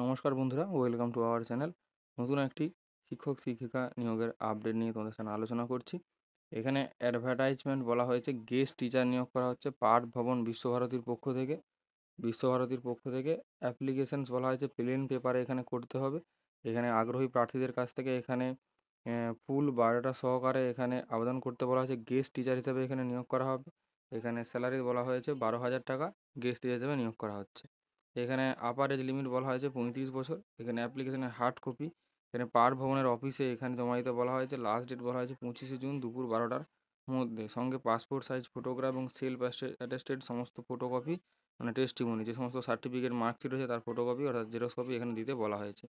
নমস্কার বন্ধুরা, welcome to our channel. নতুন একটি শিক্ষক শিক্ষিকা নিয়োগের আপডেট নিয়ে তোমাদের সামনে আলোচনা করছি। এখানে অ্যাডভার্টাইজমেন্ট বলা হয়েছে, গেস্ট টিচার নিয়োগ করা হচ্ছে পাঠ ভবন বিশ্বভারতীর পক্ষ থেকে। অ্যাপ্লিকেশনস বলা হয়েছে প্লেন পেপারে এখানে করতে হবে। এখানে আগ্রহী প্রার্থীদের কাছ থেকে এখানে ফুল বায়োডাটা সহকারে এখানে আবেদন করতে বলা হয়েছে। গেস্ট টিচার হিসেবে এখানে নিয়োগ করা হবে। এখানে স্যালারি বলা হয়েছে 12,000 টাকা গেস্ট টিচার হিসেবে নিয়োগ করা হচ্ছে। এখানে আপার এজ লিমিট বলা হয়েছে 35 বছর। এখানে অ্যাপ্লিকেশনের হার্ড কপি এখানে পাঠ ভবনের অফিসে এখানে জমা দিতে বলা হয়েছে। লাস্ট ডেট বলা হয়েছে 25শে জুন দুপুর 12টার মধ্যে। সঙ্গে পাসপোর্ট সাইজ ফটোগ্রাফ এবং সেলফ অ্যাটেস্টেড সমস্ত ফটোকপি, মানে টেস্টিমনি যে সমস্ত সার্টিফিকেট মার্কশিট রয়েছে তার ফটোকপি অর্থাৎ জেরক্স কপি এখানে দিতে বলা হয়েছে।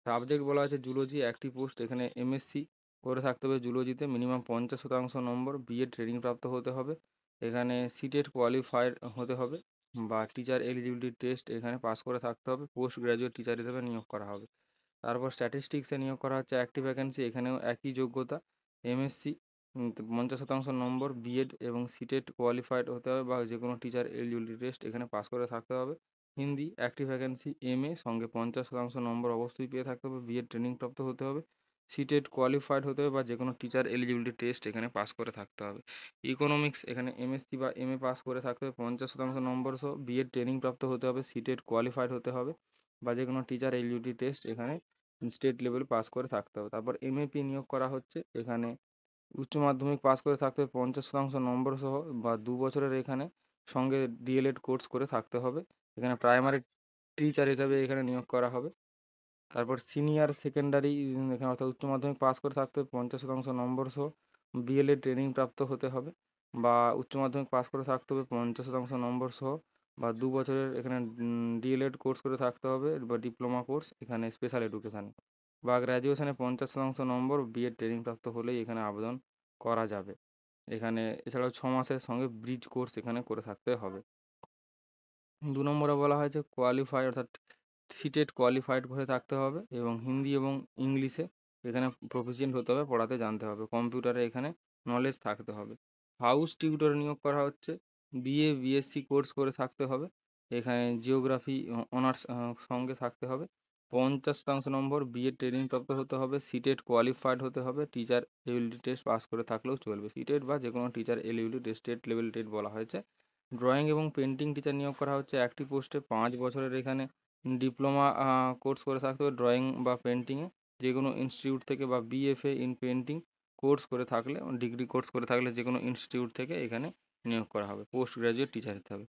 সাবজেক্ট বলা হয়েছে জুলজি। একটি পোস্ট এখানে এমএসসি করে থাকতে হবে জুলজিতে, মিনিমাম 50% নম্বর, বিএড ট্রেনিং প্রাপ্ত হতে হবে। এখানে সিটেট কোয়ালিফাইড হতে হবে বা টিচার এলিজিবিলিটি টেস্ট এখানে পাস করে থাকতে হবে। পোস্ট গ্রাজুয়েট টিচার হিসেবে নিয়োগ করা হবে। তারপর স্ট্যাটিস্টিক্সে নিয়োগ করা হচ্ছে একটি ভ্যাকেন্সি। এখানেও একই যোগ্যতা, এমএসসি 50% নম্বর, বিএড এবং সিটেট কোয়ালিফাইড হতে হবে বা যে কোনো টিচার এলিজিবিলিটি টেস্ট এখানে পাস করে থাকতে হবে। হিন্দি একটি ভ্যাকেন্সি, এমএ সঙ্গে 50% নম্বর অবশ্যই পেয়ে থাকতে হবে, বিএড ট্রেনিং প্রাপ্ত হতে হবে, সিটেট কোয়ালিফাইড হতে হবে বা যে কোনো টিচার এলিজিবিলিটি টেস্ট এখানে পাস করে থাকতে হবে। ইকোনমিক্স এখানে এমএসসি বা এমএ পাস করে থাকতে হবে, 50% নম্বর সহ, বিএড ট্রেনিং প্রাপ্ত হতে হবে, সিটেট কোয়ালিফাইড হতে হবে বা যে কোনো টিচার এলিজিবিলিটি টেস্ট এখানে স্টেট লেভেল পাস করে থাকতে হবে। তারপর এমএপি নিয়োগ করা হচ্ছে। এখানে উচ্চ মাধ্যমিক পাস করে থাকতে হবে 50% নম্বর সহ বা 2 বছরের এখানে সঙ্গে ডিএলএড কোর্স করে থাকতে হবে। এখানে প্রাইমারি টিচার হিসাবে এখানে নিয়োগ করা হবে। তারপর সিনিয়র সেকেন্ডারি এখানে অর্থাৎ উচ্চ মাধ্যমিক পাস করে থাকতে হবে 50% নম্বর সহ, বিএলএড ট্রেনিং প্রাপ্ত হতে হবে বা উচ্চ মাধ্যমিক পাস করে থাকতে হবে 50% নম্বর সহ বা 2 বছরের এখানে ডিএলএড কোর্স করে থাকতে হবে বা ডিপ্লোমা কোর্স এখানে স্পেশাল এডুকেশানে বা গ্র্যাজুয়েশনে 50% নম্বর, বিএড ট্রেনিং প্রাপ্ত হলেই এখানে আবেদন করা যাবে। এখানে এছাড়াও 6 মাসের সঙ্গে ব্রিজ কোর্স এখানে করে থাকতে হবে। 2 নম্বরে বলা হয়েছে কোয়ালিফাই অর্থাৎ সিটেট কোয়ালিফাইড হয়ে থাকতে হবে এবং হিন্দি এবং ইংলিশে এখানে প্রফিসিয়েন্ট হতে হবে, পড়াতে জানতে হবে, কম্পিউটারে এখানে নলেজ থাকতে হবে। হাউস টিউটর নিয়োগ করা হচ্ছে। বিএ বিএসসি কোর্স করে থাকতে হবে। এখানে জিওগ্রাফি অনার্স সঙ্গে থাকতে হবে। 50% নম্বর, বিএড ট্রেনিং প্রাপ্ত হতে হবে, সিটেট কোয়ালিফাইড হতে হবে, টিচার এবিলিটি টেস্ট পাস করে থাকলেও চলবে। সিটেট বা যে কোনো teacher eligibility test, state level taste বলা হয়েছে। ড্রয়িং এবং পেন্টিং টিচার নিয়োগ করা হচ্ছে। একটি পোস্টে 5 বছরের এখানে ডিপ্লোমা কোর্স করে থাকতে হবে ড্রয়িং বা পেন্টিংয়ে যে কোনো ইনস্টিটিউট থেকে বা বিএফএ ইন পেন্টিং কোর্স করে থাকলে, ডিগ্রি কোর্স করে থাকলে যে কোনো ইনস্টিটিউট থেকে এখানে নিয়োগ করা হবে। পোস্ট গ্রাজুয়েট টিচার হতে হবে।